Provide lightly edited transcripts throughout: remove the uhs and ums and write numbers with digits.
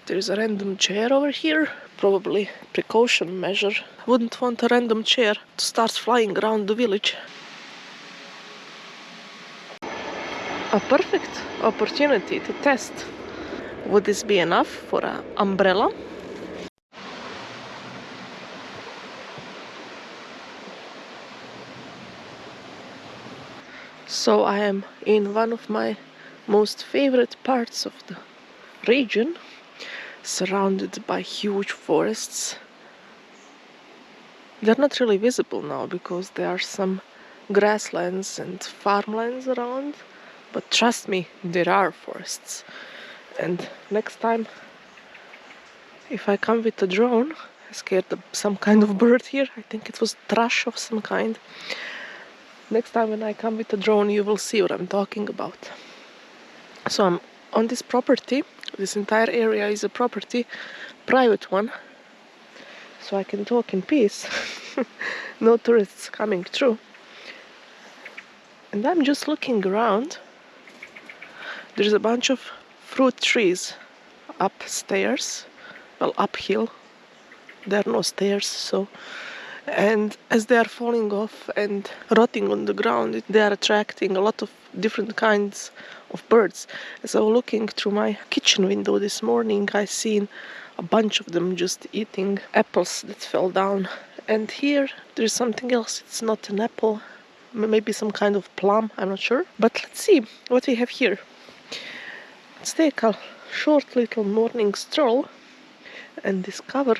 There is a random chair over here, probably precaution measure. Wouldn't want a random chair to start flying around the village. A perfect opportunity to test. Would this be enough for an umbrella? So I am in one of my most favorite parts of the region, surrounded by huge forests. They're not really visible now because there are some grasslands and farmlands around, but trust me, there are forests. And next time, if I come with a drone, I scared some kind of bird here. I think it was thrush of some kind. Next time when I come with a drone, you will see what I'm talking about. So I'm on this property. This entire area is a property, private one. So I can talk in peace. No tourists coming through. And I'm just looking around. There's a bunch of fruit trees upstairs. Well, uphill. There are no stairs, so. And as they are falling off and rotting on the ground, they are attracting a lot of different kinds of birds. As I was looking through my kitchen window this morning, I seen a bunch of them just eating apples that fell down. And here there's something else. It's not an apple, maybe some kind of plum, I'm not sure. But let's see what we have here. Let's take a short little morning stroll and discover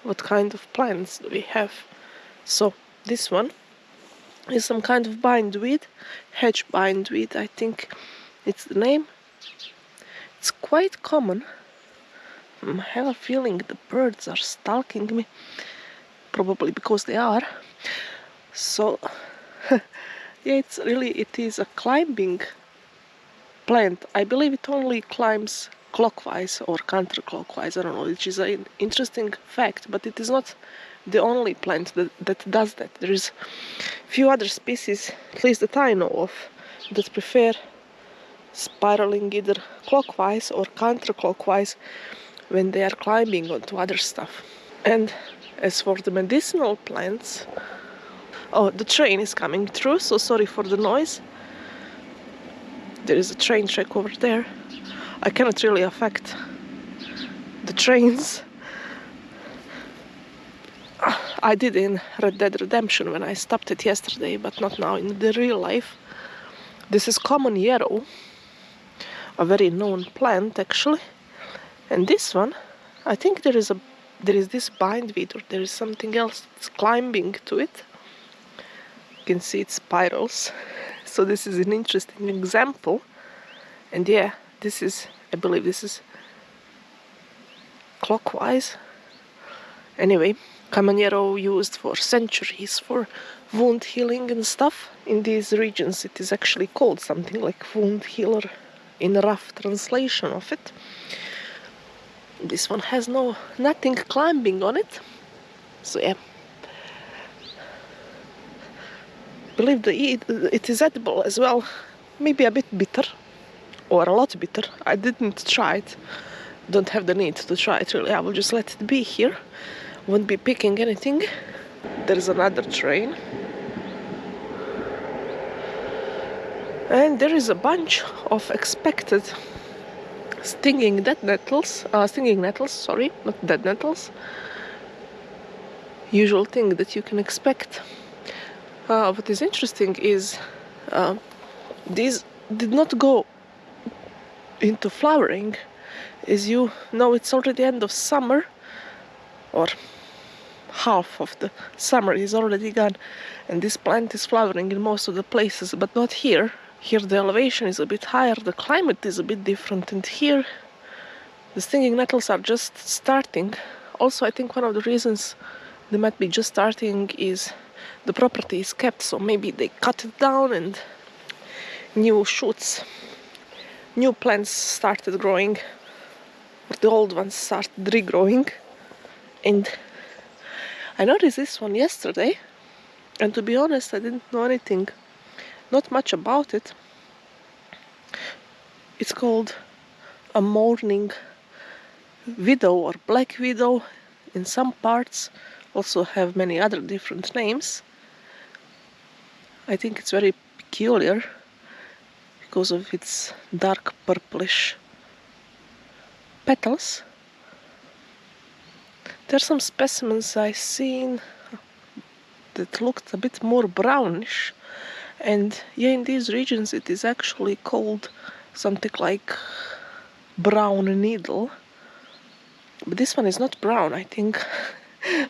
what kind of plants do we have. So this one is some kind of bindweed, hedge bindweed, I think it's the name. It's quite common. I have a feeling the birds are stalking me, probably because they are. So yeah, it is a climbing plant. I believe it only climbs clockwise or counterclockwise, I don't know, which is an interesting fact, but it is not the only plant that does that. There is a few other species, at least that I know of, that prefer spiraling either clockwise or counterclockwise when they are climbing onto other stuff. And as for the medicinal plants, oh, the train is coming through, so sorry for the noise. There is a train track over there. I cannot really affect the trains. I did in Red Dead Redemption when I stopped it yesterday, but not now in the real life. This is common yarrow, a very known plant actually. And this one, I think there is this bindweed, or there is something else that's climbing to it. You can see it spirals. So this is an interesting example. And yeah, I believe this is clockwise. Anyway, common yarrow used for centuries for wound healing and stuff. In these regions it is actually called something like wound healer in a rough translation of it. This one has nothing climbing on it. So yeah. I believe it is edible as well. Maybe a bit bitter. Or a lot bitter. I didn't try it. Don't have the need to try it really. I will just let it be here. Won't be picking anything. There's another train. And there is a bunch of expected stinging nettles, not dead nettles. Usual thing that you can expect. What is interesting is these did not go into flowering. As you know, it's already end of summer, or half of the summer is already gone, and this plant is flowering in most of the places, but not here. Here the elevation is a bit higher, the climate is a bit different, and here the stinging nettles are just starting. Also, I think one of the reasons they might be just starting is the property is kept, so maybe they cut it down and new shoots, new plants started growing, or the old ones started regrowing. And I noticed this one yesterday, and to be honest, I didn't know anything, not much about it. It's called a morning widow or black widow in some parts, also have many other different names. I think it's very peculiar because of its dark purplish petals. There's some specimens I've seen that looked a bit more brownish, and yeah, in these regions it is actually called something like brown needle. But this one is not brown, I think.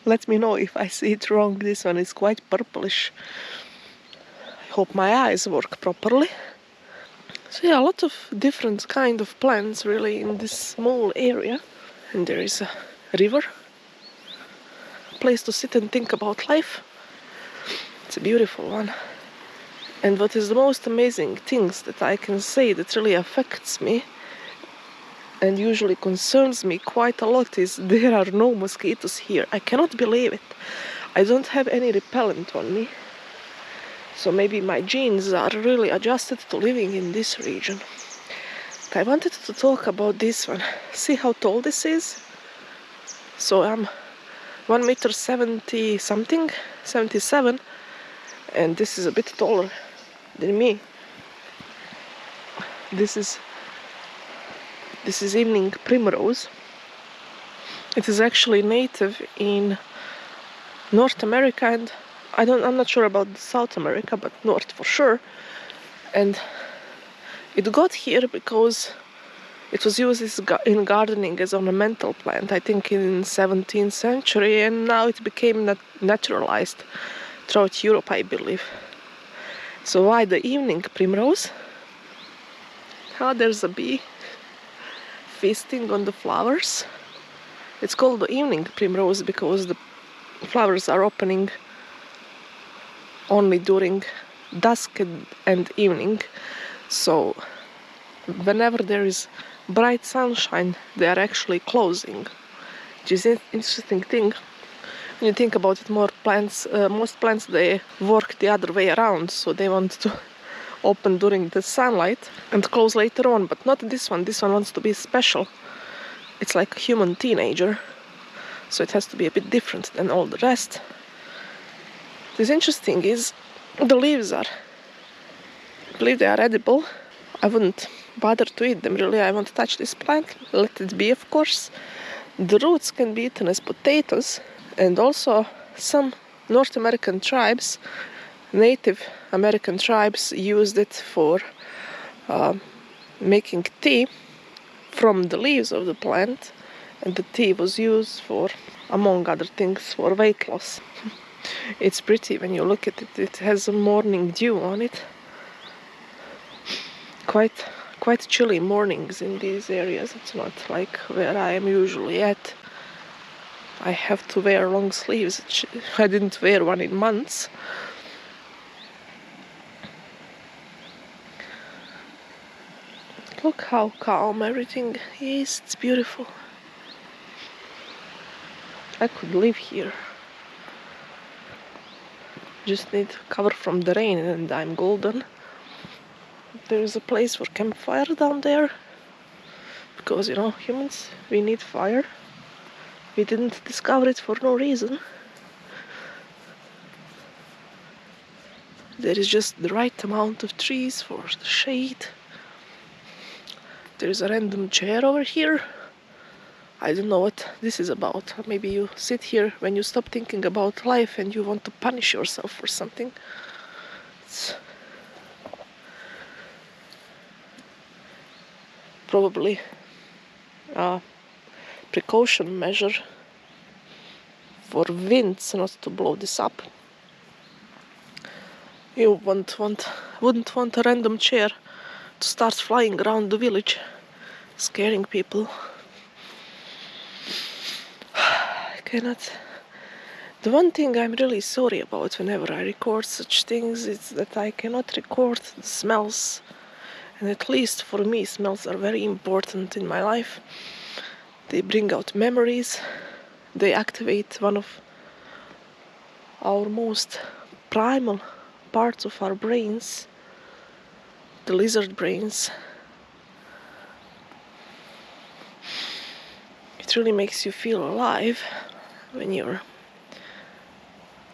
Let me know if I see it wrong. This one is quite purplish. I hope my eyes work properly. So yeah, a lot of different kind of plants really in this small area. And there is a river, a place to sit and think about life. It's a beautiful one. And what is the most amazing things that I can say that really affects me and usually concerns me quite a lot is there are no mosquitoes here. I cannot believe it. I don't have any repellent on me. So maybe my genes are really adjusted to living in this region. But I wanted to talk about this one. See how tall this is? So I'm 1 meter 70 something, 77, and this is a bit taller than me. This is evening primrose. It is actually native in North America, and I'm not sure about South America, but North for sure. And it got here because it was used in gardening as ornamental plant, I think in 17th century, and now it became naturalized throughout Europe, I believe. So why the evening primrose? There's a bee feasting on the flowers. It's called the evening primrose because the flowers are opening only during dusk and evening. So whenever there is bright sunshine, they are actually closing, which is an interesting thing. When you think about it, most plants they work the other way around, so they want to open during the sunlight and close later on, but not this one. This one wants to be special. It's like a human teenager, so it has to be a bit different than all the rest. What's interesting is the leaves I believe they are edible. I wouldn't bother to eat them really. I won't touch this plant, let it be, of course. The roots can be eaten as potatoes, and also some North American tribes, Native American tribes, used it for making tea from the leaves of the plant, and the tea was used for, among other things, for weight loss. It's pretty when you look at it. It has a morning dew on it. Quite chilly mornings in these areas. It's not like where I am usually at. I have to wear long sleeves. I didn't wear one in months. Look how calm everything is. It's beautiful. I could live here. Just need cover from the rain and I'm golden. There is a place for campfire down there. Because, humans, we need fire. We didn't discover it for no reason. There is just the right amount of trees for the shade. There is a random chair over here. I don't know what this is about. Maybe you sit here when you stop thinking about life and you want to punish yourself for something. It's probably a precaution measure for winds not to blow this up. You wouldn't want a random chair to start flying around the village, scaring people. I cannot. The one thing I'm really sorry about whenever I record such things is that I cannot record the smells. And at least for me, smells are very important in my life. They bring out memories. They activate one of our most primal parts of our brains, the lizard brains. It It really makes you feel alive when you're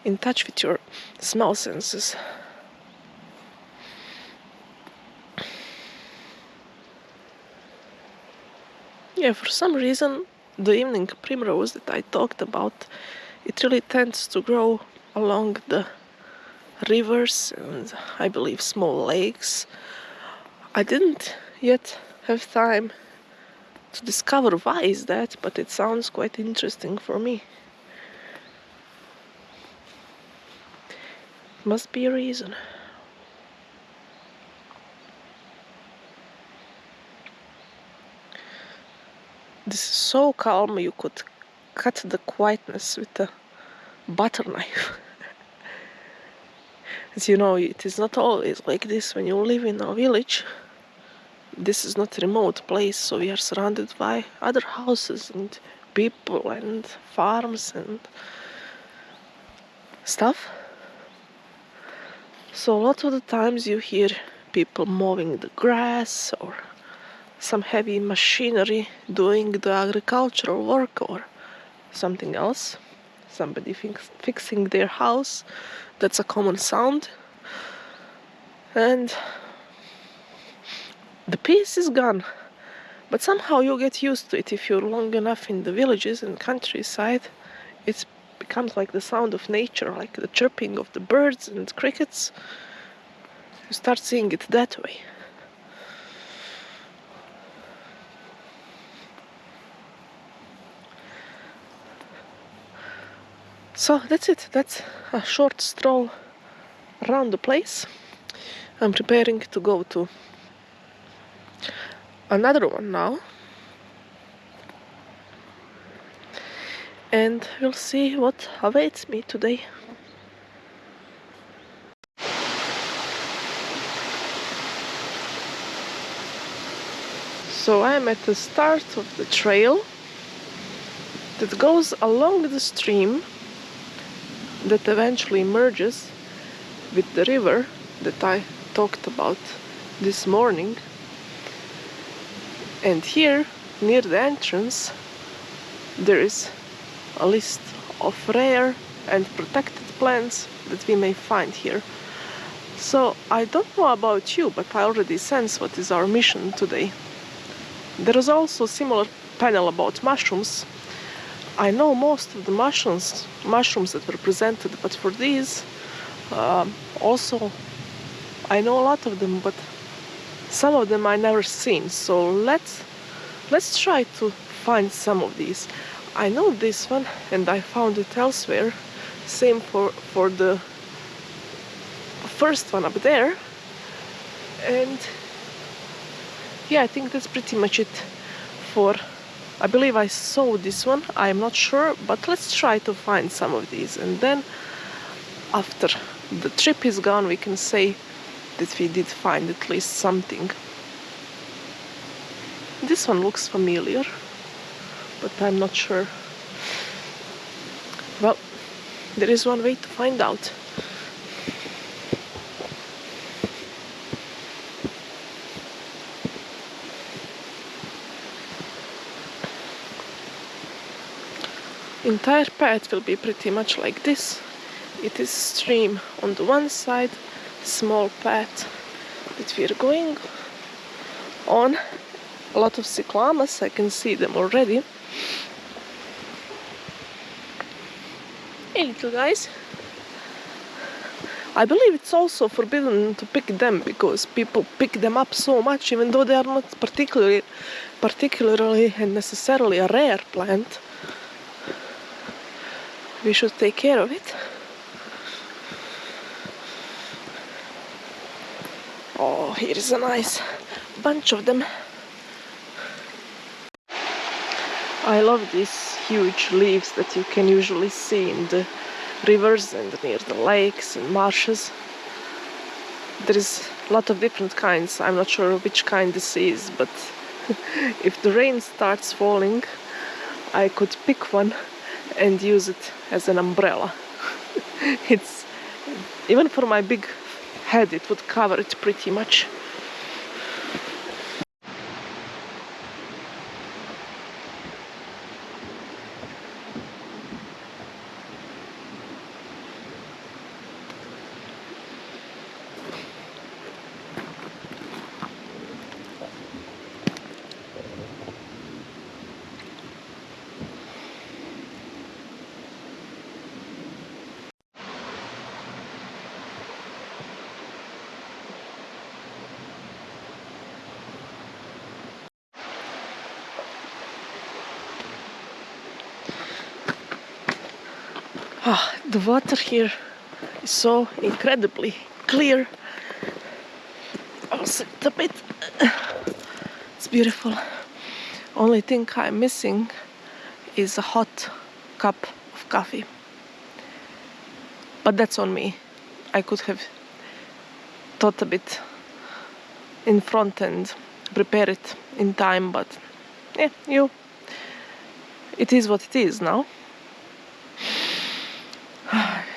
in touch with your smell senses. Yeah, for some reason, the evening primrose that I talked about, it really tends to grow along the rivers and I believe small lakes. I didn't yet have time to discover why is that, but it sounds quite interesting for me. Must be a reason. This is so calm you could cut the quietness with a butter knife. As you know, it is not always like this when you live in a village. This is not a remote place, so we are surrounded by other houses and people and farms and stuff. So a lot of the times you hear people mowing the grass or some heavy machinery doing the agricultural work or something else. Somebody fixing their house. That's a common sound. And the peace is gone. But somehow you get used to it if you're long enough in the villages and countryside. It becomes like the sound of nature, like the chirping of the birds and crickets. You start seeing it that way. So that's it. That's a short stroll around the place. I'm preparing to go to another one now. And we'll see what awaits me today. So I'm at the start of the trail that goes along the stream that eventually merges with the river that I talked about this morning. And here, near the entrance, there is a list of rare and protected plants that we may find here. So I don't know about you, but I already sense what is our mission today. There is also a similar panel about mushrooms. I know most of the mushrooms that were presented, but for these, also I know a lot of them, but some of them I never seen. So let's try to find some of these. I know this one, and I found it elsewhere. Same for the first one up there. And yeah, I think that's pretty much it for. I believe I saw this one, I'm not sure, but let's try to find some of these. And then after the trip is gone, we can say that we did find at least something. This one looks familiar, but I'm not sure. Well, there is one way to find out. Entire path will be pretty much like this. It is stream on the one side, small path that we are going on. A lot of cyclamas, I can see them already. Hey little guys. I believe it's also forbidden to pick them because people pick them up so much, even though they are not particularly and necessarily a rare plant. We should take care of it. Oh, here is a nice bunch of them. I love these huge leaves that you can usually see in the rivers and near the lakes and marshes. There is a lot of different kinds. I'm not sure which kind this is, but if the rain starts falling, I could pick one and use it as an umbrella. It's even for my big head, it would cover it pretty much. The water here is so incredibly clear. I'll sit a bit. It's beautiful. Only thing I'm missing is a hot cup of coffee. But that's on me. I could have thought a bit in front and prepare it in time, but yeah, it is what it is now.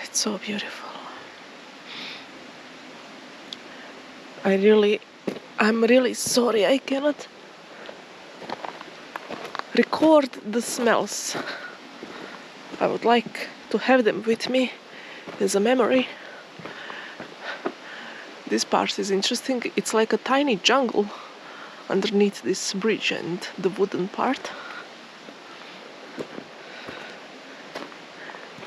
It's so beautiful. I'm really sorry I cannot record the smells. I would like to have them with me as a memory. This part is interesting. It's like a tiny jungle underneath this bridge and the wooden part.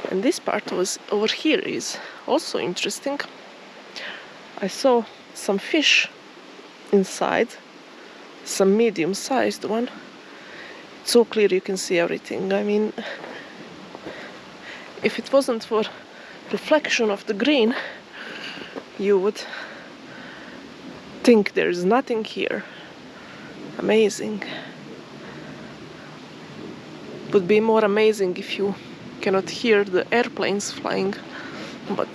And this part was over here is also interesting. I saw some fish inside, some medium-sized one. So clear you can see everything. I mean, if it wasn't for reflection of the green, you would think there's nothing here. Amazing. Would be more amazing if you cannot hear the airplanes flying, but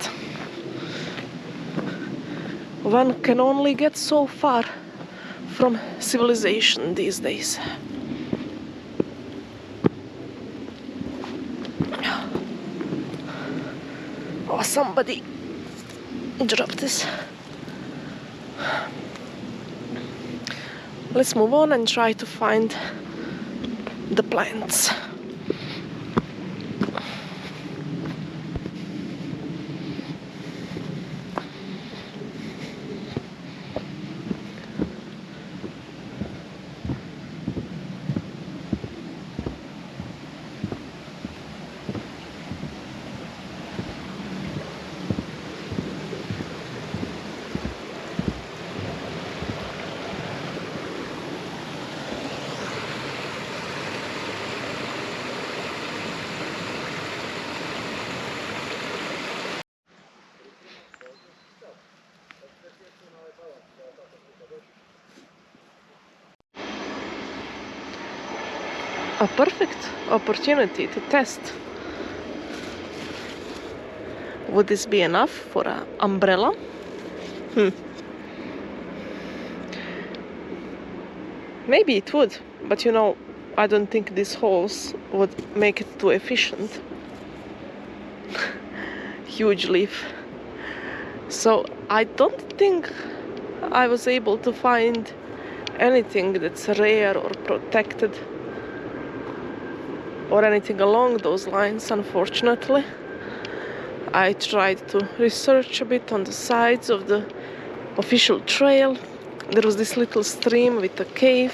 one can only get so far from civilization these days. Oh, somebody dropped this. Let's move on and try to find the plants. A perfect opportunity to test. Would this be enough for an umbrella? Maybe it would, but I don't think these holes would make it too efficient. Huge leaf. So I don't think I was able to find anything that's rare or protected or anything along those lines, unfortunately. I tried to research a bit on the sides of the official trail. There was this little stream with a cave,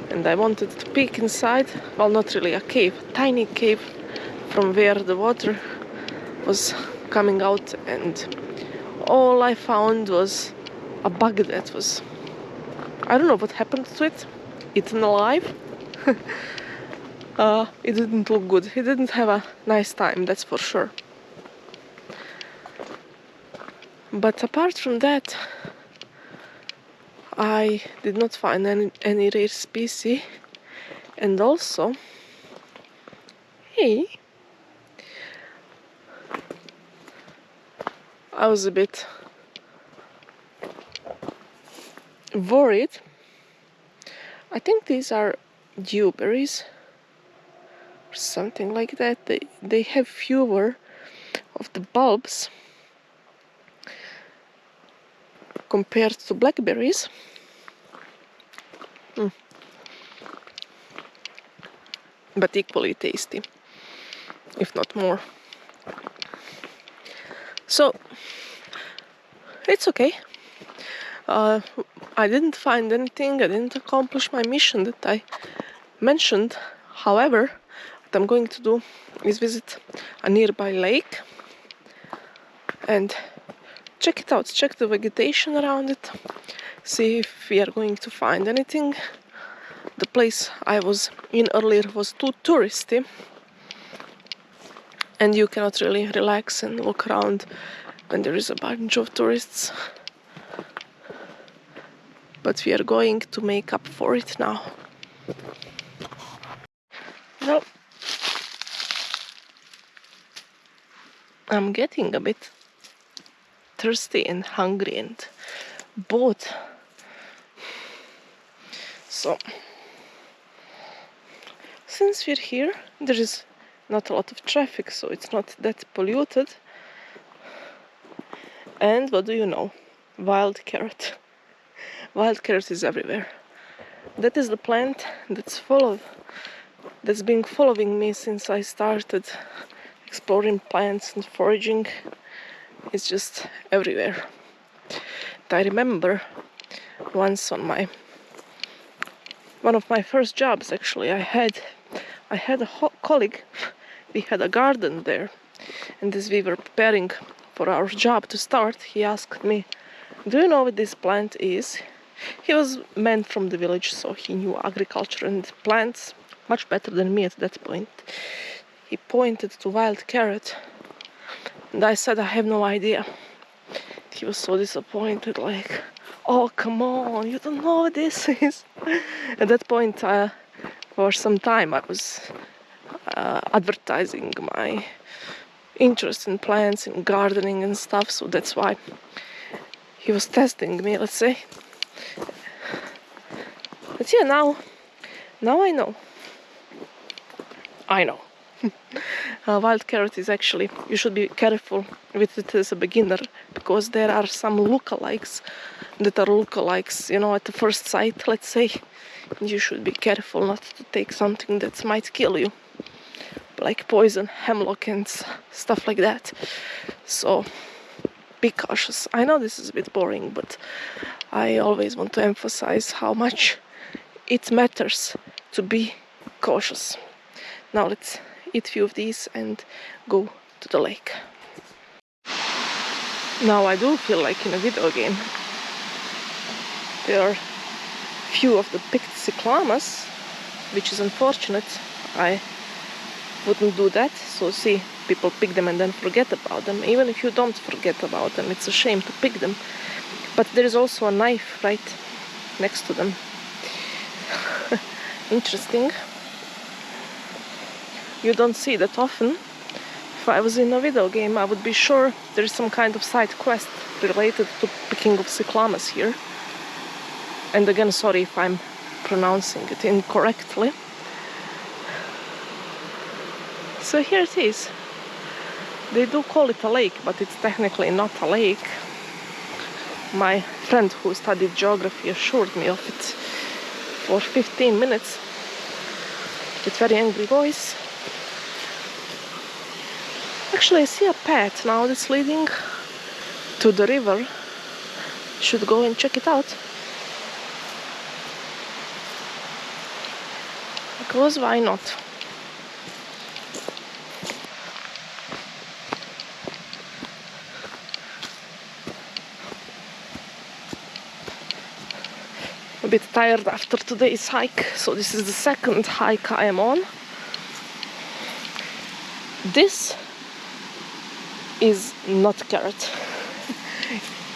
and I wanted to peek inside. Well, not really a cave, a tiny cave from where the water was coming out, and all I found was a bug that was, I don't know what happened to it, eaten alive. It didn't look good. It didn't have a nice time, that's for sure. But apart from that, I did not find any rare species. And also, hey, I was a bit worried. I think these are dewberries or something like that. They have fewer of the bulbs compared to blackberries. But equally tasty, if not more. So it's okay. I didn't find anything. I didn't accomplish my mission that I mentioned. However, what I'm going to do is visit a nearby lake and check it out, check the vegetation around it, see if we are going to find anything. The place I was in earlier was too touristy, and you cannot really relax and look around when there is a bunch of tourists. But we are going to make up for it now. Well, I'm getting a bit thirsty and hungry and bored. So, since we're here, there is not a lot of traffic, so it's not that polluted. And what do you know? Wild carrot. Wild carrot is everywhere. That is the plant that's been following me since I started exploring plants and foraging. It's just everywhere. I remember once on one of my first jobs, actually, I had a colleague. We had a garden there, and as we were preparing for our job to start, he asked me, "Do you know what this plant is?" He was a man from the village, so he knew agriculture and plants much better than me at that point. He pointed to wild carrot, and I said, "I have no idea." He was so disappointed, like, "Oh, come on, you don't know what this is." At that point, for some time, I was advertising my interest in plants and gardening and stuff, so that's why he was testing me, let's say. But yeah, now I know. Wild carrot is actually, you should be careful with it as a beginner, because there are some lookalikes that are lookalikes, at the first sight, let's say. You should be careful not to take something that might kill you, like poison, hemlock and stuff like that. So be cautious. I know this is a bit boring, but I always want to emphasize how much it matters to be cautious. Now let's eat a few of these and go to the lake. Now I do feel like in a video game. There are few of the picked cyclamas, which is unfortunate. I wouldn't do that. So see, people pick them and then forget about them. Even if you don't forget about them, it's a shame to pick them. But there is also a knife right next to them. Interesting. You don't see that often. If I was in a video game, I would be sure there is some kind of side quest related to picking of cyclamas here. And again, sorry if I'm pronouncing it incorrectly. So here it is. They do call it a lake, but it's technically not a lake. My friend who studied geography assured me of it for 15 minutes with very angry voice. Actually, I see a path now that's leading to the river. Should go and check it out. Because why not? A bit tired after today's hike, so this is the second hike I am on. This is not carrot.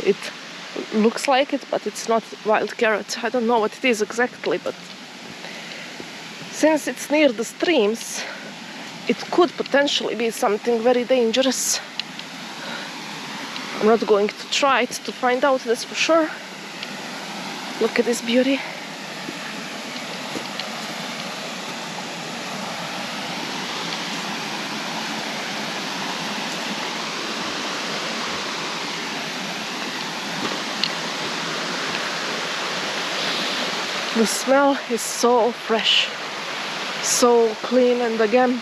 It looks like it, but it's not wild carrot. I don't know what it is exactly, but since it's near the streams, it could potentially be something very dangerous. I'm not going to try it to find out, that's for sure. Look at this beauty. The smell is so fresh, so clean, and again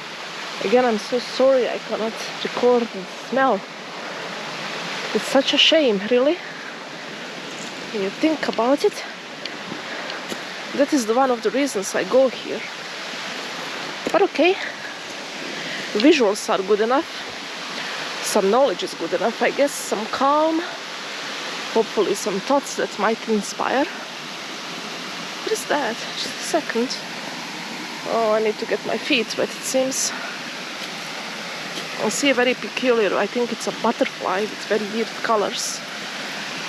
I'm so sorry I cannot record the smell. It's such a shame, really. When you think about it, that is one of the reasons I go here. But okay, visuals are good enough, some knowledge is good enough, I guess, some calm, hopefully some thoughts that might inspire. What is that? Just a second. Oh, I need to get my feet wet, it seems. I see a very peculiar, I think it's a butterfly with very weird colors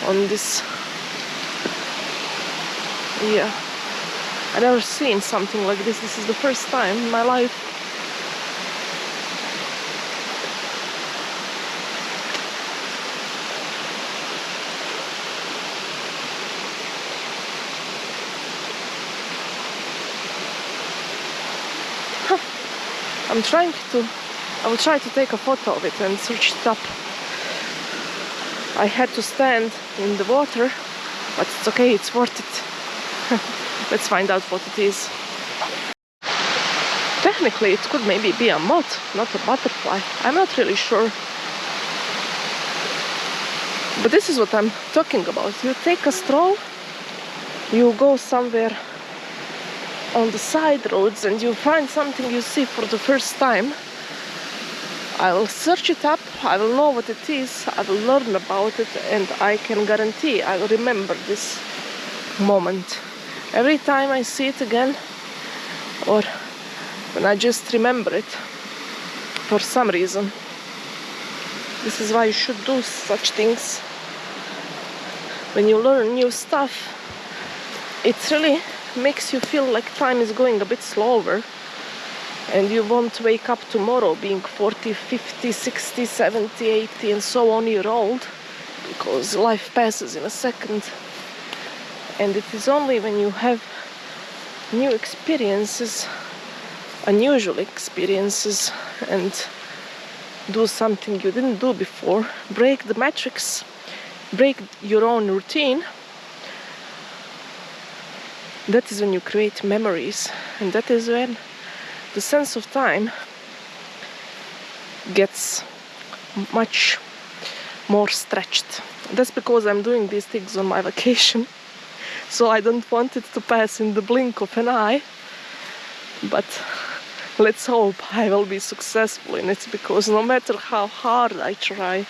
on this. Yeah, I've never seen something like this. This is the first time in my life. I will try to take a photo of it and search it up. I had to stand in the water, but it's okay, it's worth it. Let's find out what it is. Technically, it could maybe be a moth, not a butterfly. I'm not really sure. But this is what I'm talking about. You take a stroll, you go somewhere on the side roads and you find something you see for the first time. I will search it up, I will know what it is, I will learn about it, and I can guarantee I will remember this moment. Every time I see it again, or when I just remember it for some reason. This is why you should do such things. When you learn new stuff, it really makes you feel like time is going a bit slower, and you won't wake up tomorrow being 40, 50, 60, 70, 80 and so on year old, because life passes in a second. And it is only when you have new experiences, unusual experiences, and do something you didn't do before, break the matrix, break your own routine, that is when you create memories, and that is when the sense of time gets much more stretched. That's because I'm doing these things on my vacation, so I don't want it to pass in the blink of an eye. But let's hope I will be successful in it, because no matter how hard I try,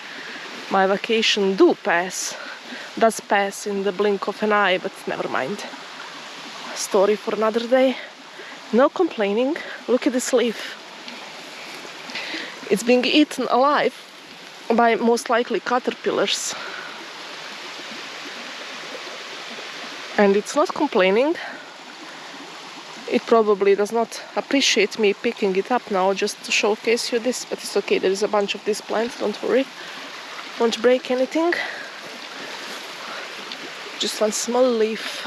my vacation does pass in the blink of an eye. But never mind. Story for another day. No complaining. Look at this leaf. It's being eaten alive by most likely caterpillars. And it's not complaining. It probably does not appreciate me picking it up now just to showcase you this, but it's okay, there is a bunch of these plants, don't worry. Won't break anything. Just one small leaf.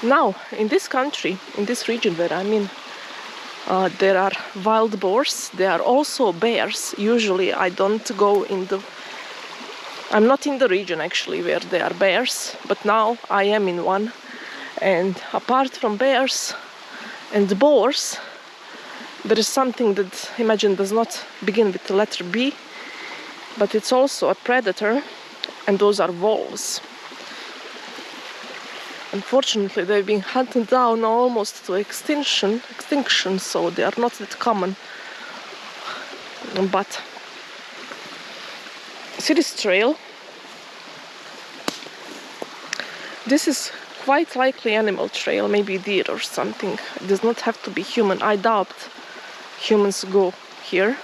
Now, in this country, in this region where I'm in, there are wild boars. There are also bears. Usually I don't go in the... I'm not in the region actually where there are bears, but now I am in one. And apart from bears and boars, there is something that, imagine, does not begin with the letter B, but it's also a predator, and those are wolves. Unfortunately, they've been hunted down almost to extinction, so they are not that common. But see this trail? This is quite likely animal trail, maybe deer or something. It does not have to be human. I doubt humans go here.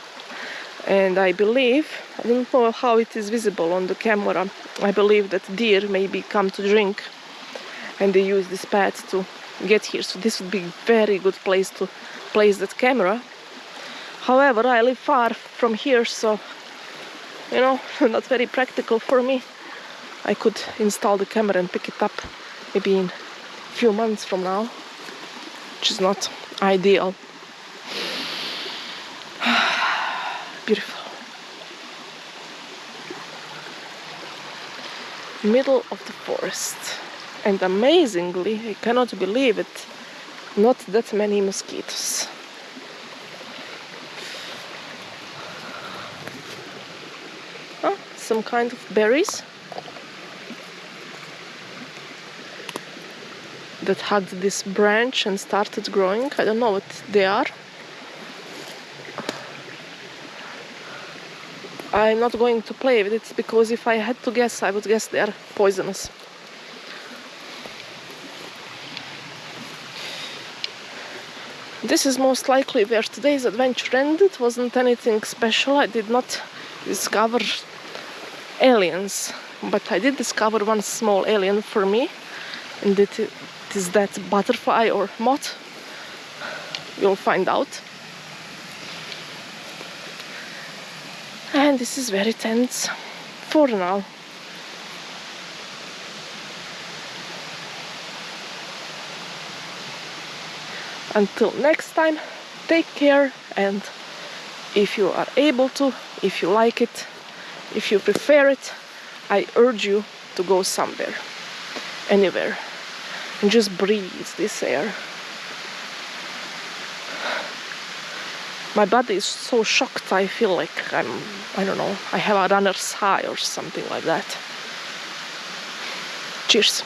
And I believe, I don't know how it is visible on the camera, I believe that deer maybe come to drink and they use this path to get here. So this would be a very good place to place that camera. However, I live far from here, so, you know, not very practical for me. I could install the camera and pick it up maybe in a few months from now, which is not ideal. Beautiful. Middle of the forest. And amazingly, I cannot believe it, not that many mosquitoes. Oh, some kind of berries that hugged this branch and started growing. I don't know what they are. I'm not going to play with it, because if I had to guess, I would guess they are poisonous. This is most likely where today's adventure ended. It wasn't anything special. I did not discover aliens, but I did discover one small alien for me, and it is that butterfly or moth. You'll find out. And this is very tense for now. Until next time, take care, and if you are able to, if you like it, if you prefer it, I urge you to go somewhere, anywhere, and just breathe this air. My body is so shocked, I feel like I don't know, I have a runner's high or something like that. Cheers.